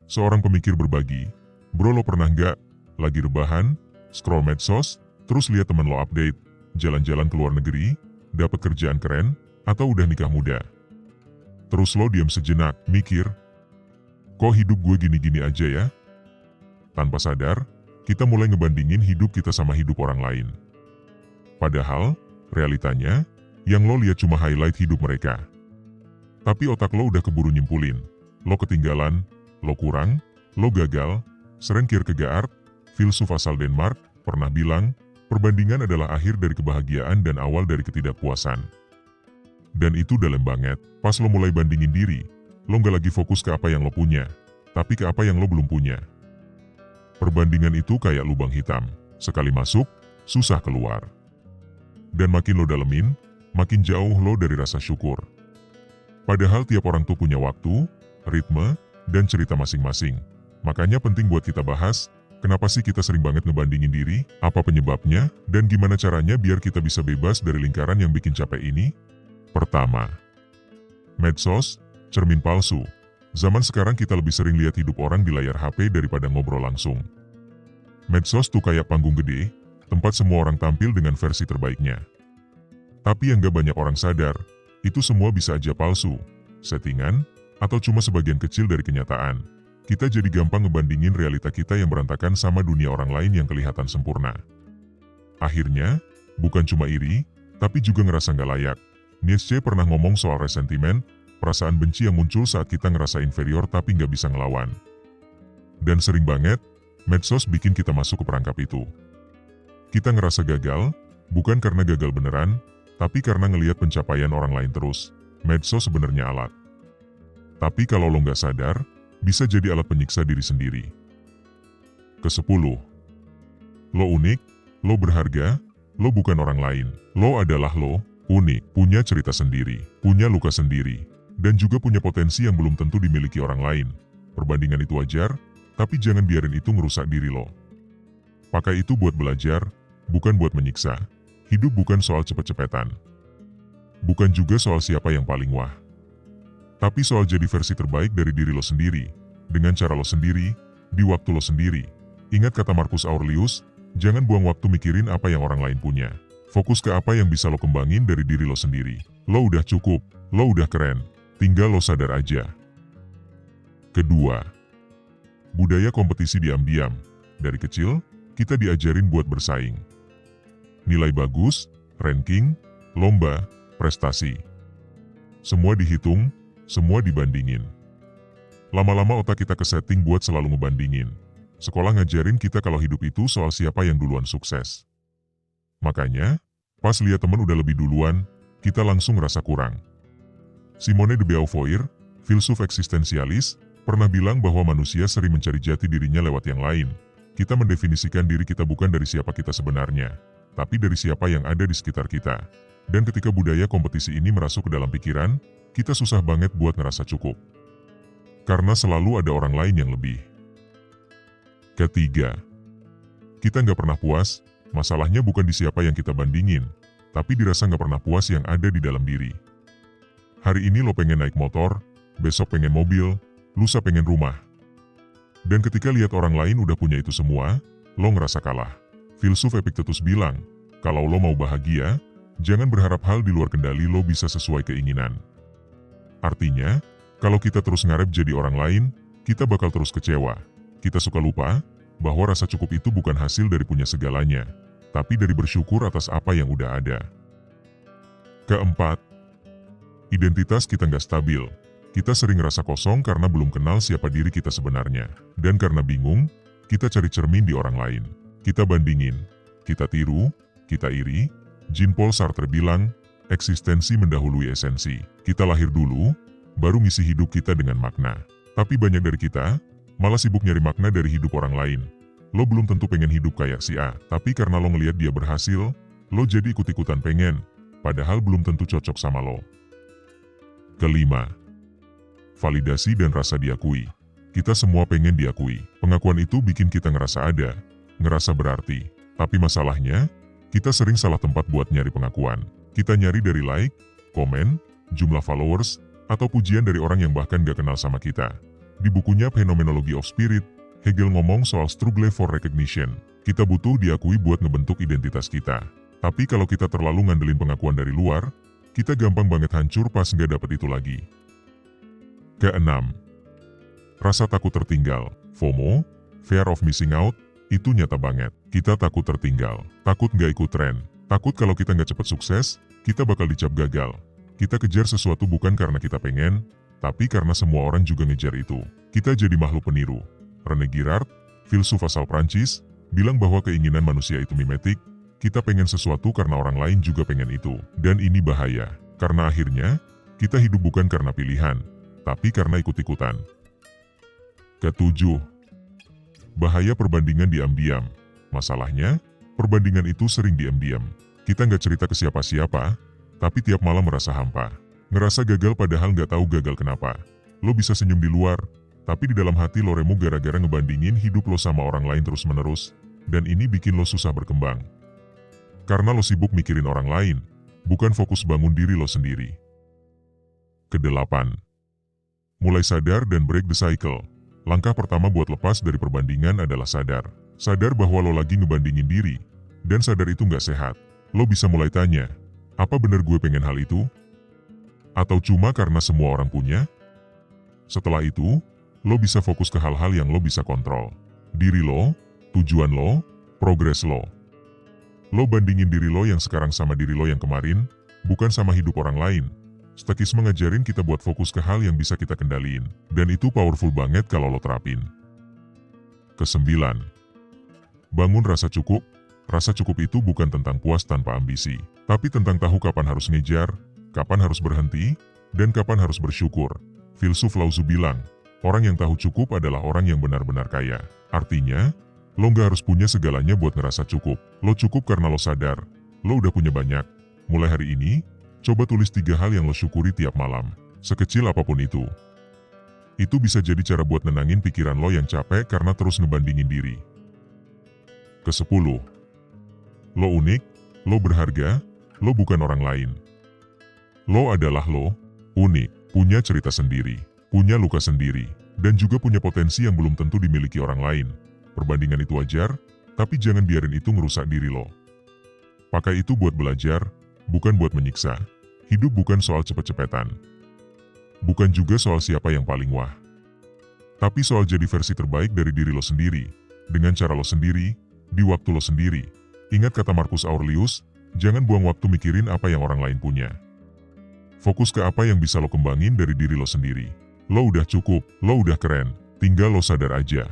Seorang pemikir berbagi, bro lo pernah nggak lagi rebahan, scroll medsos, terus lihat temen lo update, jalan-jalan ke luar negeri, dapat kerjaan keren, atau udah nikah muda. Terus lo diam sejenak, mikir, kok hidup gue gini-gini aja ya? Tanpa sadar, kita mulai ngebandingin hidup kita sama hidup orang lain. Padahal, realitanya, yang lo lihat cuma highlight hidup mereka. Tapi otak lo udah keburu nyimpulin, lo ketinggalan, lo kurang, lo gagal. Søren Kierkegaard, filsuf asal Denmark, pernah bilang, perbandingan adalah akhir dari kebahagiaan dan awal dari ketidakpuasan. Dan itu dalam banget, pas lo mulai bandingin diri, lo nggak lagi fokus ke apa yang lo punya, tapi ke apa yang lo belum punya. Perbandingan itu kayak lubang hitam, sekali masuk, susah keluar. Dan makin lo dalemin, makin jauh lo dari rasa syukur. Padahal tiap orang tuh punya waktu, ritme, dan cerita masing-masing. Makanya penting buat kita bahas, kenapa sih kita sering banget ngebandingin diri, apa penyebabnya, dan gimana caranya biar kita bisa bebas dari lingkaran yang bikin capek ini? Pertama, medsos, cermin palsu. Zaman sekarang kita lebih sering lihat hidup orang di layar HP daripada ngobrol langsung. Medsos tuh kayak panggung gede, tempat semua orang tampil dengan versi terbaiknya. Tapi yang gak banyak orang sadar, itu semua bisa aja palsu, settingan, atau cuma sebagian kecil dari kenyataan. Kita jadi gampang ngebandingin realita kita yang berantakan sama dunia orang lain yang kelihatan sempurna. Akhirnya, bukan cuma iri, tapi juga ngerasa gak layak. Nietzsche pernah ngomong soal resentimen, perasaan benci yang muncul saat kita ngerasa inferior tapi nggak bisa ngelawan. Dan sering banget, medsos bikin kita masuk ke perangkap itu. Kita ngerasa gagal, bukan karena gagal beneran, tapi karena ngelihat pencapaian orang lain terus. Medsos sebenarnya alat. Tapi kalau lo nggak sadar, bisa jadi alat penyiksa diri sendiri. Ke-10. Lo unik, lo berharga, lo bukan orang lain. Lo adalah lo, unik, punya cerita sendiri, punya luka sendiri, dan juga punya potensi yang belum tentu dimiliki orang lain. Perbandingan itu wajar, tapi jangan biarin itu ngerusak diri lo. Pakai itu buat belajar, bukan buat menyiksa. Hidup bukan soal cepet-cepetan. Bukan juga soal siapa yang paling wah. Tapi soal jadi versi terbaik dari diri lo sendiri, dengan cara lo sendiri, di waktu lo sendiri. Ingat kata Marcus Aurelius, jangan buang waktu mikirin apa yang orang lain punya. Fokus ke apa yang bisa lo kembangin dari diri lo sendiri. Lo udah cukup, lo udah keren. Tinggal lo sadar aja. Kedua, budaya kompetisi diam-diam. Dari kecil, kita diajarin buat bersaing. Nilai bagus, ranking, lomba, prestasi. Semua dihitung, semua dibandingin. Lama-lama otak kita kesetting buat selalu ngebandingin. Sekolah ngajarin kita kalau hidup itu soal siapa yang duluan sukses. Makanya, pas lihat temen udah lebih duluan, kita langsung ngerasa kurang. Simone de Beauvoir, filsuf eksistensialis, pernah bilang bahwa manusia sering mencari jati dirinya lewat yang lain. Kita mendefinisikan diri kita bukan dari siapa kita sebenarnya, tapi dari siapa yang ada di sekitar kita. Dan ketika budaya kompetisi ini merasuk ke dalam pikiran, kita susah banget buat ngerasa cukup. Karena selalu ada orang lain yang lebih. Ketiga, kita nggak pernah puas, masalahnya bukan di siapa yang kita bandingin, tapi dirasa nggak pernah puas yang ada di dalam diri. Hari ini lo pengen naik motor, besok pengen mobil, lusa pengen rumah. Dan ketika lihat orang lain udah punya itu semua, lo ngerasa kalah. Filsuf Epictetus bilang, kalau lo mau bahagia, jangan berharap hal di luar kendali lo bisa sesuai keinginan. Artinya, kalau kita terus ngarep jadi orang lain, kita bakal terus kecewa. Kita suka lupa bahwa rasa cukup itu bukan hasil dari punya segalanya, tapi dari bersyukur atas apa yang udah ada. Keempat, identitas kita nggak stabil. Kita sering ngerasa kosong karena belum kenal siapa diri kita sebenarnya. Dan karena bingung, kita cari cermin di orang lain. Kita bandingin, kita tiru, kita iri. Jean-Paul Sartre bilang, eksistensi mendahului esensi. Kita lahir dulu, baru ngisi hidup kita dengan makna. Tapi banyak dari kita, malah sibuk nyari makna dari hidup orang lain. Lo belum tentu pengen hidup kayak si A, tapi karena lo ngeliat dia berhasil, lo jadi ikut-ikutan pengen, padahal belum tentu cocok sama lo. Kelima, validasi dan rasa diakui. Kita semua pengen diakui. Pengakuan itu bikin kita ngerasa ada, ngerasa berarti. Tapi masalahnya, kita sering salah tempat buat nyari pengakuan. Kita nyari dari like, komen, jumlah followers, atau pujian dari orang yang bahkan gak kenal sama kita. Di bukunya Phenomenology of Spirit, Hegel ngomong soal struggle for recognition. Kita butuh diakui buat ngebentuk identitas kita. Tapi kalau kita terlalu ngandelin pengakuan dari luar, kita gampang banget hancur pas nggak dapet itu lagi. Keenam, rasa takut tertinggal. FOMO, fear of missing out, itu nyata banget. Kita takut tertinggal, takut nggak ikut tren, takut kalau kita nggak cepet sukses, kita bakal dicap gagal. Kita kejar sesuatu bukan karena kita pengen, tapi karena semua orang juga ngejar itu. Kita jadi makhluk peniru. René Girard, filsuf asal Prancis, bilang bahwa keinginan manusia itu mimetik. Kita pengen sesuatu karena orang lain juga pengen itu. Dan ini bahaya, karena akhirnya, kita hidup bukan karena pilihan, tapi karena ikut-ikutan. Ketujuh, bahaya perbandingan diam-diam. Masalahnya, perbandingan itu sering diam-diam. Kita nggak cerita ke siapa-siapa, tapi tiap malam merasa hampa. Ngerasa gagal padahal nggak tahu gagal kenapa. Lo bisa senyum di luar, tapi di dalam hati lo remuk gara-gara ngebandingin hidup lo sama orang lain terus-menerus, dan ini bikin lo susah berkembang. Karena lo sibuk mikirin orang lain, bukan fokus bangun diri lo sendiri. Kedelapan, mulai sadar dan break the cycle. Langkah pertama buat lepas dari perbandingan adalah sadar. Sadar bahwa lo lagi ngebandingin diri, dan sadar itu nggak sehat. Lo bisa mulai tanya, apa bener gue pengen hal itu? Atau cuma karena semua orang punya? Setelah itu, lo bisa fokus ke hal-hal yang lo bisa kontrol. Diri lo, tujuan lo, progres lo. Lo bandingin diri lo yang sekarang sama diri lo yang kemarin, bukan sama hidup orang lain. Stoikisme ngajarin kita buat fokus ke hal yang bisa kita kendaliin, dan itu powerful banget kalau lo terapin. Kesembilan, bangun rasa cukup. Rasa cukup itu bukan tentang puas tanpa ambisi, tapi tentang tahu kapan harus ngejar, kapan harus berhenti, dan kapan harus bersyukur. Filsuf Lao Tzu bilang, orang yang tahu cukup adalah orang yang benar-benar kaya. Artinya, lo nggak harus punya segalanya buat ngerasa cukup. Lo cukup karena lo sadar, lo udah punya banyak. Mulai hari ini, coba tulis 3 hal yang lo syukuri tiap malam, sekecil apapun itu. Itu bisa jadi cara buat nenangin pikiran lo yang capek karena terus ngebandingin diri. Kesepuluh, lo unik, lo berharga, lo bukan orang lain. Lo adalah lo, unik. Punya cerita sendiri, punya luka sendiri, dan juga punya potensi yang belum tentu dimiliki orang lain. Perbandingan itu wajar, tapi jangan biarin itu ngerusak diri lo. Pakai itu buat belajar, bukan buat menyiksa. Hidup bukan soal cepet-cepetan. Bukan juga soal siapa yang paling wah. Tapi soal jadi versi terbaik dari diri lo sendiri, dengan cara lo sendiri, di waktu lo sendiri. Ingat kata Marcus Aurelius, jangan buang waktu mikirin apa yang orang lain punya. Fokus ke apa yang bisa lo kembangin dari diri lo sendiri. Lo udah cukup, lo udah keren, tinggal lo sadar aja.